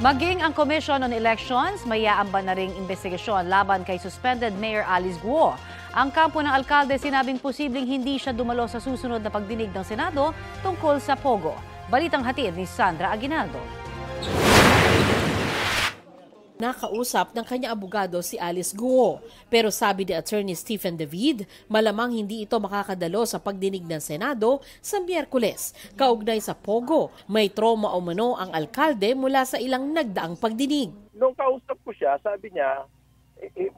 Maging ang Commission on Elections, may aamba na ring investigasyon laban kay suspended Mayor Alice Guo. Ang kampo ng alkalde sinabing posibleng hindi siya dumalo sa susunod na pagdinig ng Senado tungkol sa Pogo. Balitang hatid ni Sandra Aguinaldo. Nakausap ng kanya abogado si Alice Guo. Pero sabi ni Attorney Stephen David, malamang hindi ito makakadalo sa pagdinig ng Senado sa Miyerkules. Kaugnay sa Pogo, may trauma o mano ang alkalde mula sa ilang nagdaang pagdinig. Nung kausap ko siya, sabi niya,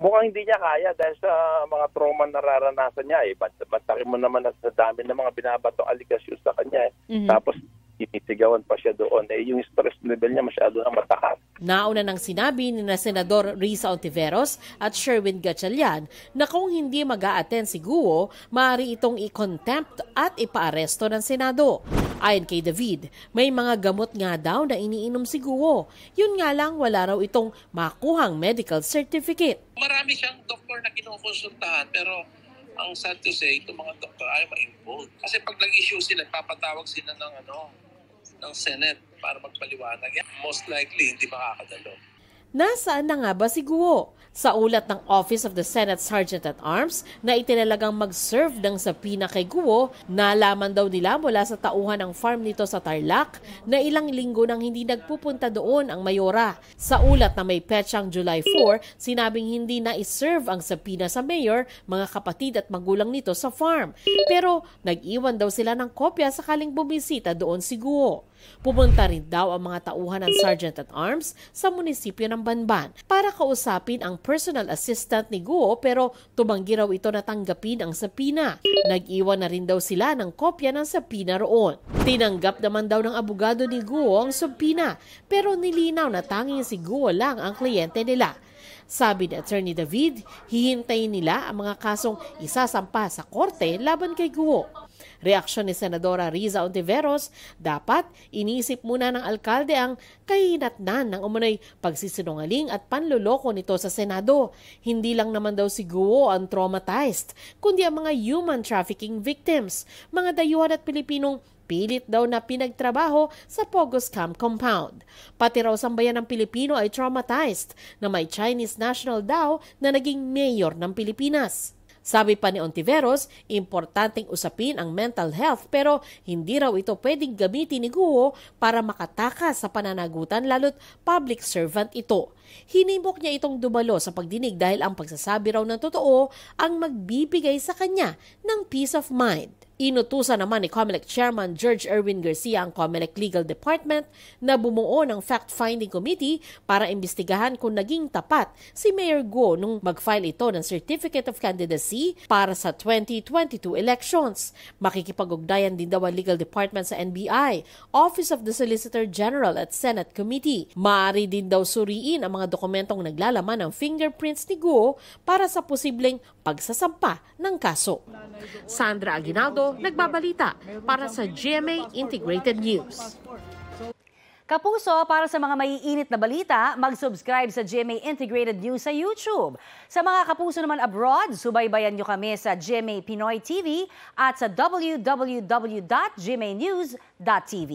mukhang hindi niya kaya dahil sa mga trauma nararanasan niya. Bantakin mo naman sa dami ng mga binabatong aligasyon sa kanya. Tapos inisigawan pa siya doon. Yung stress level niya masyado na matakas. Nauna nang sinabi ni na Senador Risa Ontiveros at Sherwin Gatchalian na kung hindi mag-a-attend si Guo, maaari itong i-contempt at ipaaresto ng Senado. Ayon kay David, may mga gamot nga daw na iniinom si Guo. Yun nga lang wala raw itong makuhang medical certificate. Marami siyang doktor na kinukonsultahan pero ang sad to say, itong mga doktor ay ma-involved. Kasi pag nag-issue sila, papatawag sila ng Senate para magpaliwanag. Most likely, hindi makakadalo. Nasaan na nga ba si Guo? Sa ulat ng Office of the Senate Sergeant-at-Arms na itinalagang mag-serve ng sapina kay Guo, nalaman daw nila mula sa tauhan ng farm nito sa Tarlac na ilang linggo nang hindi nagpupunta doon ang mayora. Sa ulat na may petsang July 4, sinabing hindi na iserve ang sapina sa mayor, mga kapatid at magulang nito sa farm. Pero nag-iwan daw sila ng kopya sakaling bumisita doon si Guo. Pumunta rin daw ang mga tauhan ng Sergeant-at-Arms sa munisipyo ng Banban para kausapin ang personal assistant ni Guo pero tumanggi raw ito na tanggapin ang sapina. Nag-iwan na rin daw sila ng kopya ng sapina roon. Tinanggap naman daw ng abogado ni Guo ang sapina pero nilinaw na tanging si Guo lang ang kliyente nila. Sabi ni Attorney David, hihintayin nila ang mga kasong isasampa sa korte laban kay Guo. Reaksyon ni Senadora Risa Ontiveros, dapat inisip muna ng alkalde ang kahinatnan ng umunoy pagsisinungaling at panloloko nito sa Senado. Hindi lang naman daw si Guo ang traumatized, kundi ang mga human trafficking victims, mga dayuhan at Pilipinong pilit daw na pinagtrabaho sa Pogo Scam Compound. Pati raw sambayan ng Pilipino ay traumatized na may Chinese national daw na naging mayor ng Pilipinas. Sabi pa ni Ontiveros, importanteng usapin ang mental health pero hindi raw ito pwedeng gamitin ni Guo para makatakas sa pananagutan lalo't public servant ito. Hinimok niya itong dumalo sa pagdinig dahil ang pagsasabi raw ng totoo ang magbibigay sa kanya ng peace of mind. Inutusan naman ni COMELEC Chairman George Erwin Garcia ang COMELEC Legal Department na bumuo ng fact-finding committee para imbestigahan kung naging tapat si Mayor Guo nung mag-file ito ng Certificate of Candidacy para sa 2022 elections. Makikipag-ugnayan din daw ang Legal Department sa NBI, Office of the Solicitor General at Senate Committee. Maaari din daw suriin ang mga dokumentong naglalaman ng fingerprints ni Guo para sa posibleng pagsasampa ng kaso. Sandra Aguinaldo, nagbabalita para sa GMA Integrated News. Kapuso, para sa mga maiinit na balita, mag-subscribe sa GMA Integrated News sa YouTube. Sa mga kapuso naman abroad, subaybayan nyo kami sa GMA Pinoy TV at sa www.gmanews.tv.